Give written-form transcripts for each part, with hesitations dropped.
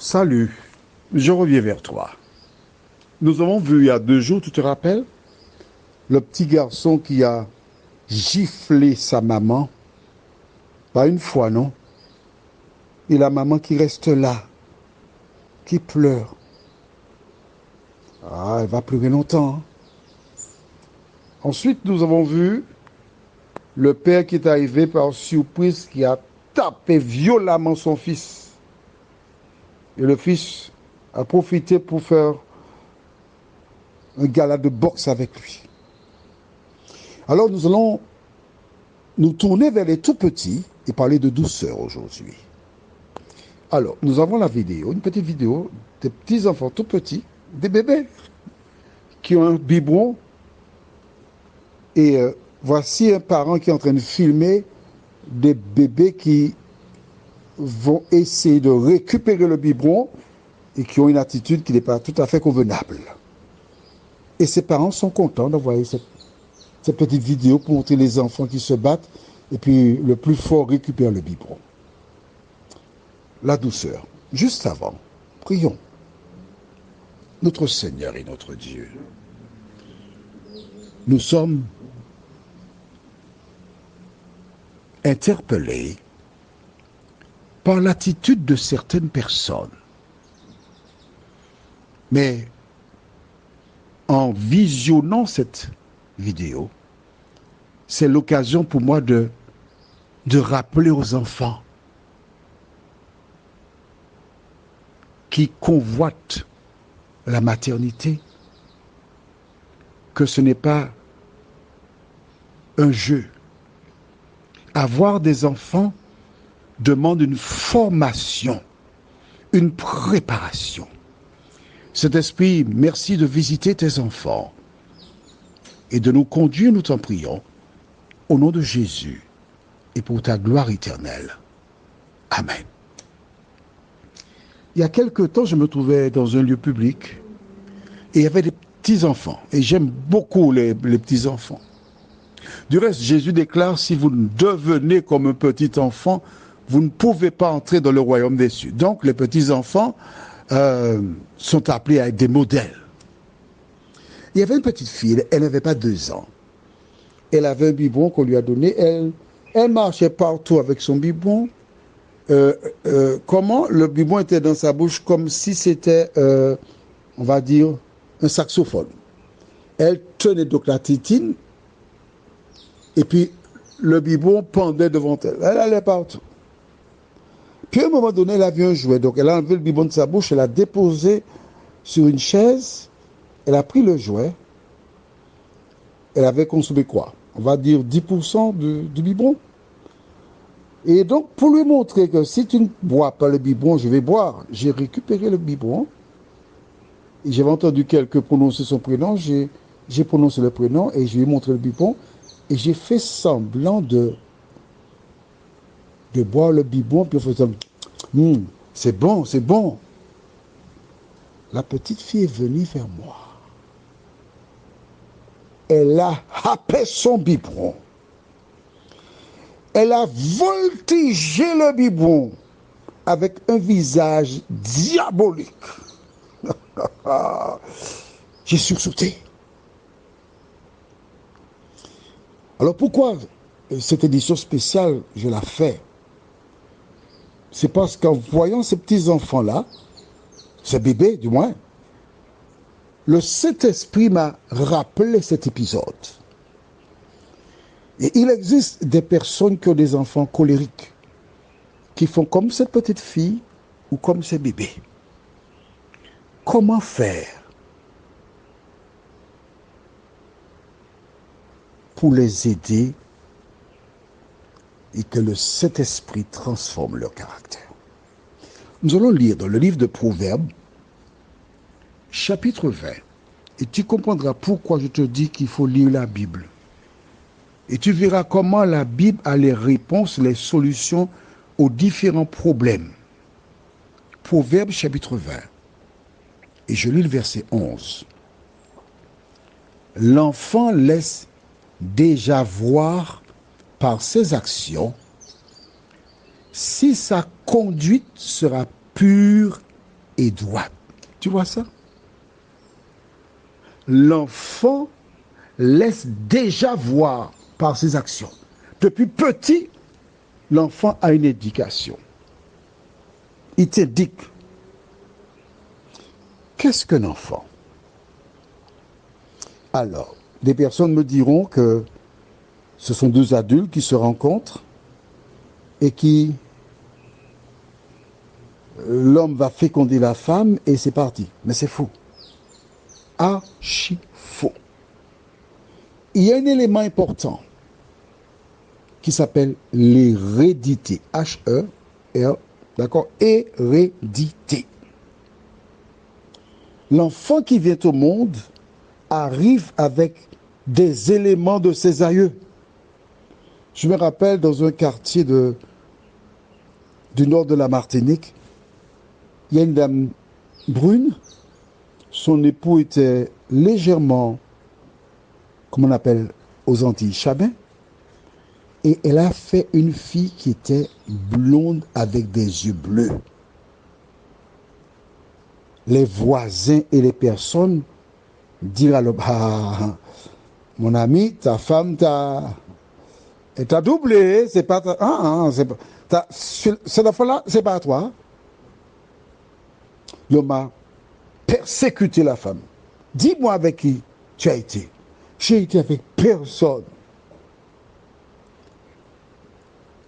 Salut, je reviens vers toi. Nous avons vu il y a 2 jours, tu te rappelles, le petit garçon qui a giflé sa maman, pas une fois, non, et la maman qui reste là, qui pleure. Ah, elle va pleurer longtemps, hein. Ensuite, nous avons vu le père qui est arrivé par surprise, qui a tapé violemment son fils. Et le fils a profité pour faire un gala de boxe avec lui. Alors nous allons nous tourner vers les tout petits et parler de douceur aujourd'hui. Alors, nous avons la vidéo, une petite vidéo des petits enfants tout petits, des bébés, qui ont un biberon. Et voici un parent qui est en train de filmer des bébés qui vont essayer de récupérer le biberon et qui ont une attitude qui n'est pas tout à fait convenable. Et ces parents sont contents d'envoyer cette petite vidéo pour montrer les enfants qui se battent et puis le plus fort récupère le biberon. La douceur. Juste avant, prions. Notre Seigneur et notre Dieu, nous sommes interpellés par l'attitude de certaines personnes. Mais en visionnant cette vidéo, c'est l'occasion pour moi de rappeler aux enfants qui convoitent la maternité que ce n'est pas un jeu. Avoir des enfants demande une formation, une préparation. Saint-Esprit, merci de visiter tes enfants et de nous conduire, nous t'en prions, au nom de Jésus et pour ta gloire éternelle. Amen. Il y a quelque temps, je me trouvais dans un lieu public et il y avait des petits-enfants. Et j'aime beaucoup les petits-enfants. Du reste, Jésus déclare, si vous devenez comme un petit enfant, vous ne pouvez pas entrer dans le royaume des cieux. Donc, les petits-enfants sont appelés à être des modèles. Il y avait une petite fille, elle n'avait pas 2 ans. Elle avait un biberon qu'on lui a donné. Elle marchait partout avec son biberon. Comment le biberon était dans sa bouche comme si c'était, on va dire, un saxophone. Elle tenait donc la tétine et puis le biberon pendait devant elle. Elle allait partout. Puis à un moment donné, elle a vu un jouet. Donc elle a enlevé le biberon de sa bouche, elle l'a déposé sur une chaise, elle a pris le jouet. Elle avait consommé quoi? On va dire 10% du biberon. Et donc, pour lui montrer que si tu ne bois pas le biberon, je vais boire, j'ai récupéré le biberon. Et j'avais entendu quelqu'un prononcer son prénom, j'ai prononcé le prénom et je lui ai montré le biberon. Et j'ai fait semblant de boire le biberon, puis on faisait c'est bon, c'est bon. La petite fille est venue vers moi. Elle a happé son biberon. Elle a voltigé le biberon avec un visage diabolique. J'ai sursauté. Alors pourquoi cette édition spéciale, je la fais? C'est parce qu'en voyant ces petits enfants-là, ces bébés du moins, le Saint-Esprit m'a rappelé cet épisode. Et il existe des personnes qui ont des enfants colériques, qui font comme cette petite fille ou comme ces bébés. Comment faire pour les aider et que le Saint-Esprit transforme leur caractère? Nous allons lire dans le livre de Proverbes, chapitre 20, et tu comprendras pourquoi je te dis qu'il faut lire la Bible. Et tu verras comment la Bible a les réponses, les solutions aux différents problèmes. Proverbes chapitre 20, et je lis le verset 11. L'enfant laisse déjà voir par ses actions si sa conduite sera pure et droite. Tu vois ça? L'enfant laisse déjà voir par ses actions. Depuis petit, l'enfant a une éducation. Il t'indique. Qu'est-ce qu'un enfant? Alors, des personnes me diront que ce sont deux adultes qui se rencontrent et qui l'homme va féconder la femme et c'est parti. Mais c'est faux. Archi faux. Il y a un élément important qui s'appelle l'hérédité. H-E-R, d'accord? Hérédité. L'enfant qui vient au monde arrive avec des éléments de ses aïeux. Je me rappelle dans un quartier du nord de la Martinique, il y a une dame brune, son époux était légèrement, comment on appelle aux Antilles, chabin, et elle a fait une fille qui était blonde avec des yeux bleus. Les voisins et les personnes dirent à l'homme, ah, mon ami, ta femme t'a doublé, c'est pas ta, c'est pas, cette enfant-là, c'est pas à toi. L'homme a persécuté la femme. Dis-moi avec qui tu as été. J'ai été avec personne.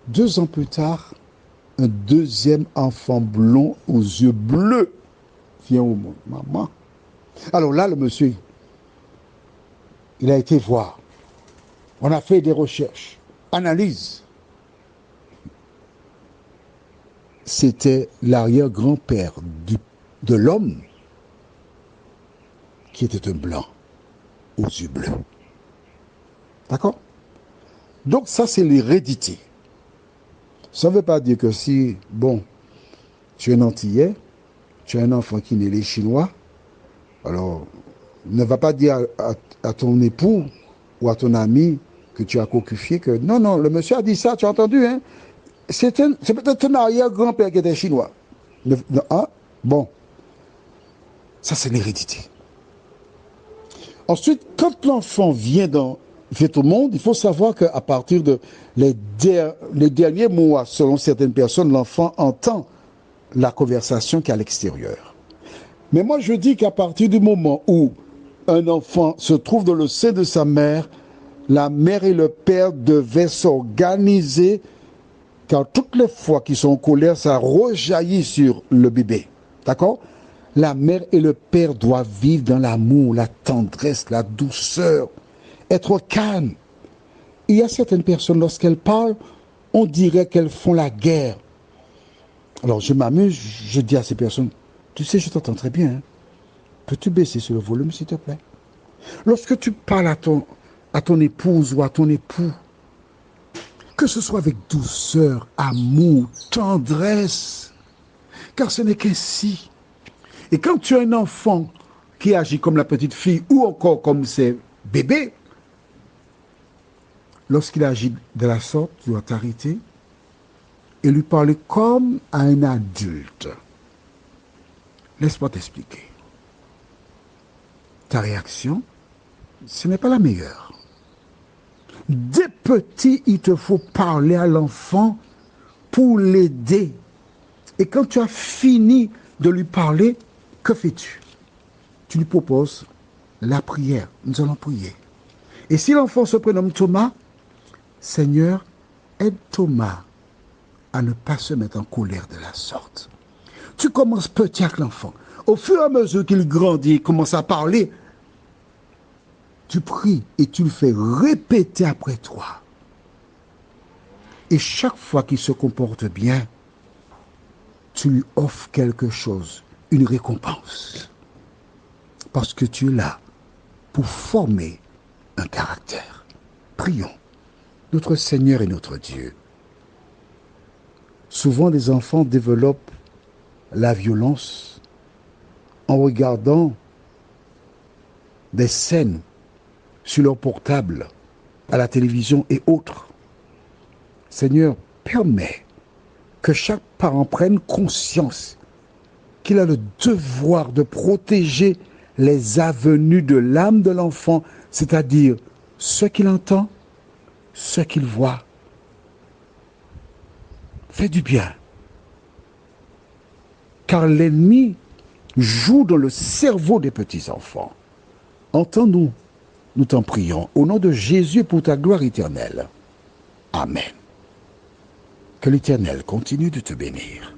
2 ans plus tard, un deuxième enfant blond aux yeux bleus vient au monde. Maman. Alors là, le monsieur, il a été voir. On a fait des recherches, analyse. C'était l'arrière-grand-père de l'homme qui était un blanc aux yeux bleus. D'accord? Donc ça, c'est l'hérédité. Ça ne veut pas dire que si, bon, tu es un Antillais, tu as un enfant qui est né les Chinois, alors ne va pas dire à ton époux ou à ton ami que tu as cocufié que non, non, le monsieur a dit ça, tu as entendu, hein? C'est peut-être un arrière-grand-père qui était chinois. Bon, ça c'est l'hérédité. Ensuite, quand l'enfant vient au monde, il faut savoir qu'à partir de les derniers mois, selon certaines personnes, l'enfant entend la conversation qui est à l'extérieur. Mais moi, je dis qu'à partir du moment où un enfant se trouve dans le sein de sa mère, la mère et le père devaient s'organiser, car toutes les fois qu'ils sont en colère, ça rejaillit sur le bébé. D'accord? La mère et le père doivent vivre dans l'amour, la tendresse, la douceur, être calme. Il y a certaines personnes, lorsqu'elles parlent, on dirait qu'elles font la guerre. Alors je m'amuse, je dis à ces personnes, tu sais, je t'entends très bien. Hein? Peux-tu baisser sur le volume, s'il te plaît? Lorsque tu parles à ton épouse ou à ton époux, que ce soit avec douceur, amour, tendresse, car ce n'est qu'ainsi. Et quand tu as un enfant qui agit comme la petite fille ou encore comme ses bébés, lorsqu'il agit de la sorte, tu dois t'arrêter et lui parler comme à un adulte. Laisse-moi t'expliquer. Ta réaction, ce n'est pas la meilleure. Dès petit, il te faut parler à l'enfant pour l'aider. Et quand tu as fini de lui parler, que fais-tu? Tu lui proposes la prière. Nous allons prier. Et si l'enfant se prénomme Thomas, Seigneur, aide Thomas à ne pas se mettre en colère de la sorte. Tu commences petit avec l'enfant. Au fur et à mesure qu'il grandit, il commence à parler, tu pries et tu le fais répéter après toi. Et chaque fois qu'il se comporte bien, tu lui offres quelque chose, une récompense. Parce que tu es là pour former un caractère. Prions. Notre Seigneur et notre Dieu. Souvent, les enfants développent la violence en regardant des scènes sur leur portable, à la télévision et autres. Seigneur, permets que chaque parent prenne conscience qu'il a le devoir de protéger les avenues de l'âme de l'enfant, c'est-à-dire ce qu'il entend, ce qu'il voit. Fais du bien. Car l'ennemi joue dans le cerveau des petits-enfants. Entends-nous, nous t'en prions, au nom de Jésus pour ta gloire éternelle. Amen. Que l'Éternel continue de te bénir.